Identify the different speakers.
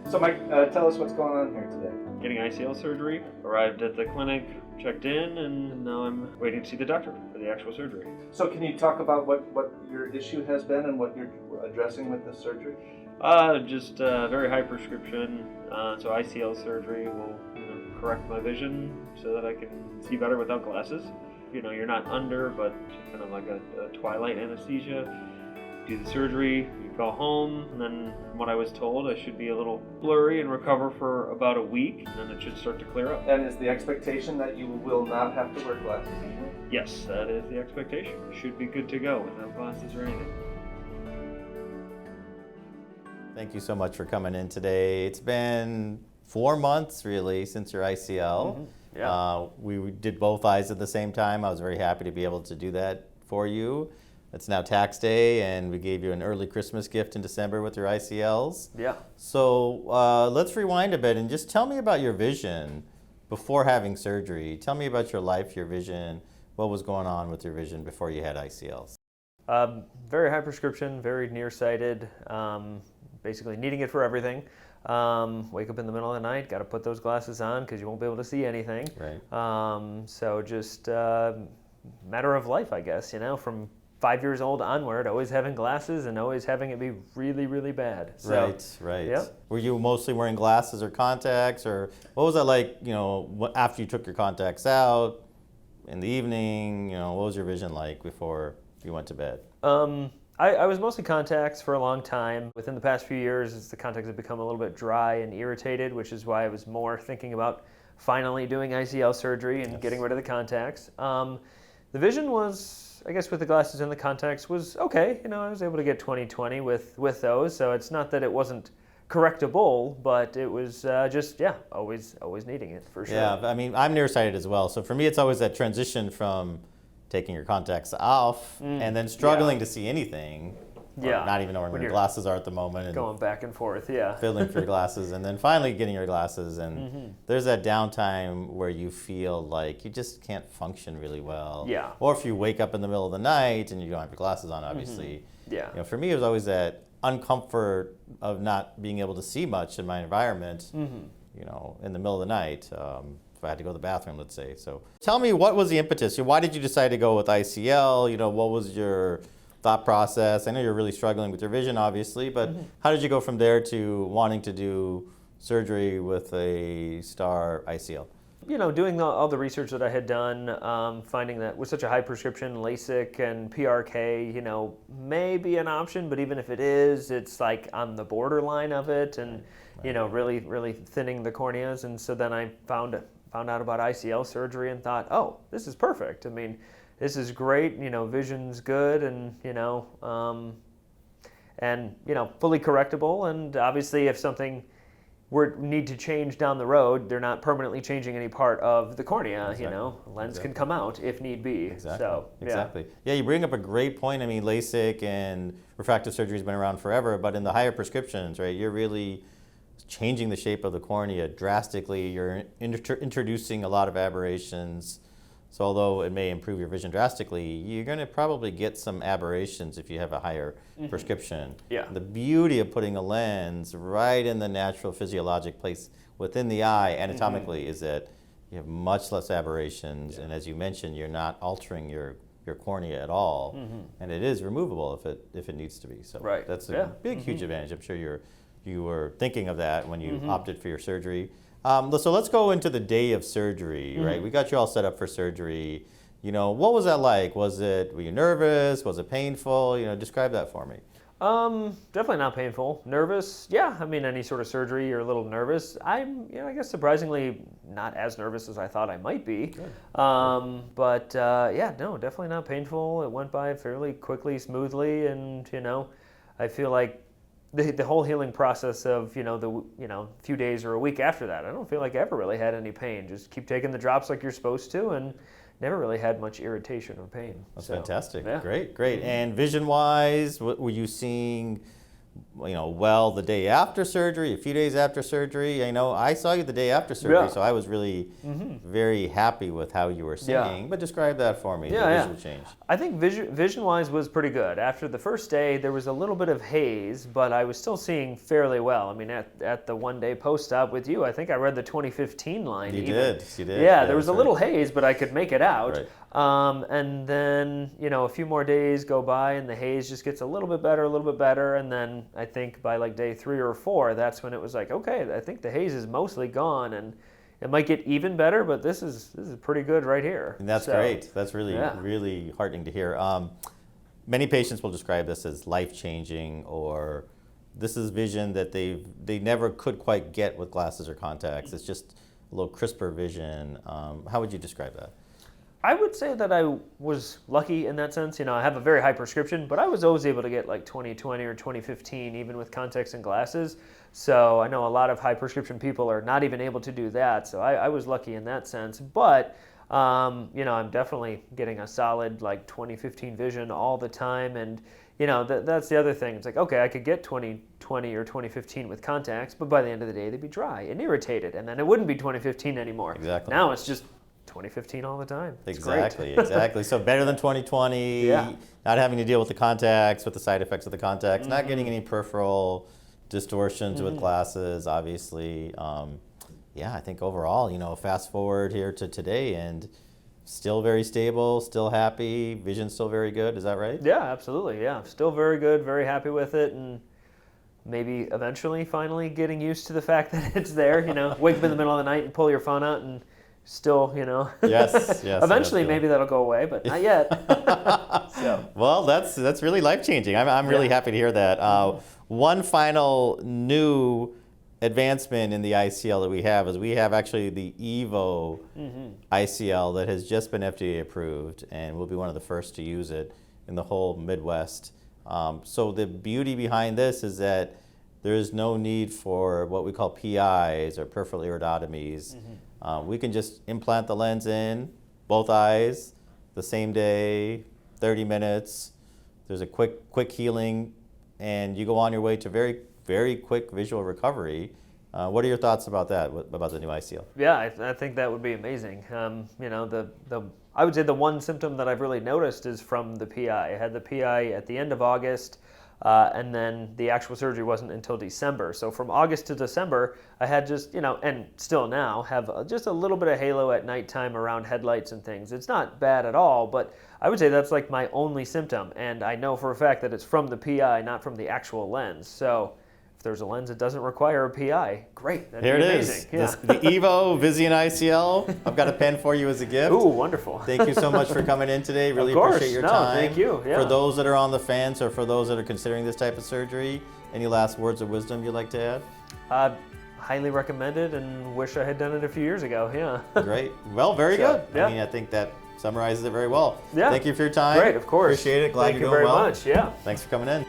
Speaker 1: So Mike, tell us what's going on here today.
Speaker 2: Getting ICL surgery, arrived at the clinic, checked in, and now I'm waiting to see the doctor for the actual surgery.
Speaker 1: So can you talk about what your issue has been and what you're addressing with the surgery?
Speaker 2: Just very high prescription, so ICL surgery will correct my vision so that I can see better without glasses. You're not under, but kind of like a twilight anesthesia. Do the surgery, you go home, and then from what I was told, I should be a little blurry and recover for about a week, and then it should start to clear up.
Speaker 1: And is the expectation that you will not have to wear glasses anymore?
Speaker 2: Yes, that is the expectation. Should be good to go without glasses or anything.
Speaker 3: Thank you so much for coming in today. It's been 4 months really since your ICL.
Speaker 2: Mm-hmm. Yeah.
Speaker 3: We did both eyes at the same time. I was very happy to be able to do that for you. It's now tax day, and we gave you an early Christmas gift in December with your ICLs.
Speaker 2: Yeah.
Speaker 3: So let's rewind a bit and just tell me about your vision before having surgery. Tell me about your life, your vision, what was going on with your vision before you had ICLs.
Speaker 4: Very high prescription, very nearsighted, basically needing it for everything. Wake up in the middle of the night, got to put those glasses on because you won't be able to see anything.
Speaker 3: Right.
Speaker 4: So just matter of life, I guess, from 5 years old onward, always having glasses and always having it be really, really bad. So,
Speaker 3: right.
Speaker 4: Yep.
Speaker 3: Were you mostly wearing glasses or contacts, or what was that like, after you took your contacts out in the evening, what was your vision like before you went to bed?
Speaker 4: I was mostly contacts for a long time. Within the past few years, the contacts have become a little bit dry and irritated, which is why I was more thinking about finally doing ICL surgery and getting rid of the contacts. The vision was, I guess with the glasses and the contacts, was okay. I was able to get 20/20 with those, so it's not that it wasn't correctable, but it was always needing it for sure.
Speaker 3: Yeah, I mean, I'm nearsighted as well, so for me it's always that transition from taking your contacts off and then struggling to see anything.
Speaker 4: Yeah.
Speaker 3: Not even knowing where your glasses are at the moment. And
Speaker 4: going back and forth, yeah.
Speaker 3: Fiddling for your glasses, and then finally getting your glasses. And there's that downtime where you feel like you just can't function really well.
Speaker 4: Yeah.
Speaker 3: Or if you wake up in the middle of the night and you don't have your glasses on, obviously.
Speaker 4: Yeah.
Speaker 3: For me, it was always that uncomfort of not being able to see much in my environment, in the middle of the night. If I had to go to the bathroom, let's say. So tell me, what was the impetus? Why did you decide to go with ICL? What was your thought process? I know you're really struggling with your vision, obviously, but how did you go from there to wanting to do surgery with a star ICL?
Speaker 4: Doing all the research that I had done, finding that with such a high prescription, LASIK and PRK, may be an option, but even if it is, it's like on the borderline of it, and really, really thinning the corneas. And so then I found out about ICL surgery and thought, oh, this is perfect. I mean, this is great, vision's good, and fully correctable. And obviously, if something need to change down the road, they're not permanently changing any part of the cornea.
Speaker 3: Exactly.
Speaker 4: Lens can come out if need be.
Speaker 3: Exactly.
Speaker 4: So,
Speaker 3: Exactly. Yeah, you bring up a great point. I mean, LASIK and refractive surgery has been around forever, but in the higher prescriptions, right, you're really changing the shape of the cornea drastically. You're introducing a lot of aberrations. So although it may improve your vision drastically, you're going to probably get some aberrations if you have a higher prescription.
Speaker 4: Yeah.
Speaker 3: The beauty of putting a lens right in the natural physiologic place within the eye anatomically is that you have much less aberrations, and as you mentioned, you're not altering your cornea at all, and it is removable if it needs to be. So that's a big, huge advantage. I'm sure you were thinking of that when you opted for your surgery. So let's go into the day of surgery, right? We got you all set up for surgery. What was that like? Were you nervous? Was it painful? Describe that for me.
Speaker 4: Definitely not painful. Nervous? Yeah, I mean, any sort of surgery, you're a little nervous. I'm, I guess surprisingly not as nervous as I thought I might be.
Speaker 3: Good.
Speaker 4: But no, definitely not painful. It went by fairly quickly, smoothly, and I feel like the whole healing process of few days or a week after that, I don't feel like I ever really had any pain. Just keep taking the drops like you're supposed to, and never really had much irritation or pain.
Speaker 3: That's fantastic.
Speaker 4: Yeah.
Speaker 3: Great. And vision-wise, were you seeing well the day after surgery, a few days after surgery. I know I saw you the day after surgery,
Speaker 4: Yeah.
Speaker 3: so I was really very happy with how you were seeing.
Speaker 4: Yeah.
Speaker 3: But describe that for me, the visual change.
Speaker 4: I think vision-wise was pretty good. After the first day, there was a little bit of haze, but I was still seeing fairly well. I mean, at the one-day post-op with you, I think I read the 2015 line.
Speaker 3: You
Speaker 4: even.
Speaker 3: did.
Speaker 4: Yeah, there was a little haze, but I could make it out.
Speaker 3: Right.
Speaker 4: And then, a few more days go by and the haze just gets a little bit better. And then I think by like day 3 or 4, that's when it was like, okay, I think the haze is mostly gone and it might get even better, but this is pretty good right here.
Speaker 3: And that's great. That's really heartening to hear. Many patients will describe this as life-changing, or this is vision that they never could quite get with glasses or contacts. It's just a little crisper vision. How would you describe that?
Speaker 4: I would say that I was lucky in that sense. I have a very high prescription, but I was always able to get like 20/20 or 20/15 even with contacts and glasses. So I know a lot of high prescription people are not even able to do that. So I was lucky in that sense. But I'm definitely getting a solid like 20/15 vision all the time. And that's the other thing. It's like, okay, I could get 20/20 or 20/15 with contacts, but by the end of the day, they'd be dry and irritated, and then it wouldn't be 20/15 anymore.
Speaker 3: Exactly.
Speaker 4: Now it's just 20/15 all the time. It's
Speaker 3: Exactly,
Speaker 4: great.
Speaker 3: exactly. So better than 20/20, not having to deal with the contacts, with the side effects of the contacts, not getting any peripheral distortions with glasses, obviously. I think overall, fast forward here to today and still very stable, still happy, vision still very good, is that right?
Speaker 4: Yeah, absolutely, yeah. Still very good, very happy with it, and maybe eventually finally getting used to the fact that it's there, wake up in the middle of the night and pull your phone out and still,
Speaker 3: Yes.
Speaker 4: Eventually, maybe that'll go away, but not yet. So.
Speaker 3: Well, that's really life-changing. I'm really happy to hear that. One final new advancement in the ICL that we have is we have actually the EVO ICL that has just been FDA approved, and we'll be one of the first to use it in the whole Midwest. So the beauty behind this is that there is no need for what we call PIs or peripheral iridotomies. We can just implant the lens in both eyes the same day, 30 minutes. There's a quick healing, and you go on your way to very, very quick visual recovery. What are your thoughts about that, about the new ICL?
Speaker 4: Yeah, I think that would be amazing. I would say the one symptom that I've really noticed is from the PI. I had the PI at the end of August, and then the actual surgery wasn't until December. So from August to December, I had just, and still now, have just a little bit of halo at nighttime around headlights and things. It's not bad at all, but I would say that's like my only symptom. And I know for a fact that it's from the PI, not from the actual lens. So if there's a lens that doesn't require a PI, great. That'd
Speaker 3: Here
Speaker 4: be
Speaker 3: it
Speaker 4: amazing.
Speaker 3: is, the EVO Visian ICL. I've got a pen for you as a gift.
Speaker 4: Ooh, wonderful.
Speaker 3: Thank you so much for coming in today. Really
Speaker 4: Of course.
Speaker 3: appreciate your
Speaker 4: No,
Speaker 3: time.
Speaker 4: thank you. Yeah.
Speaker 3: For those that are on the fence or for those that are considering this type of surgery, any last words of wisdom you'd like to add?
Speaker 4: Highly recommended, and wish I had done it a few years ago. Yeah.
Speaker 3: Great. Well, very good.
Speaker 4: Yeah.
Speaker 3: I mean, I think that summarizes it very well.
Speaker 4: Yeah.
Speaker 3: Thank you for your time.
Speaker 4: Great, of course.
Speaker 3: Appreciate it. Glad
Speaker 4: Thank
Speaker 3: you're
Speaker 4: you
Speaker 3: doing
Speaker 4: very
Speaker 3: well.
Speaker 4: much. Yeah.
Speaker 3: Thanks for coming in.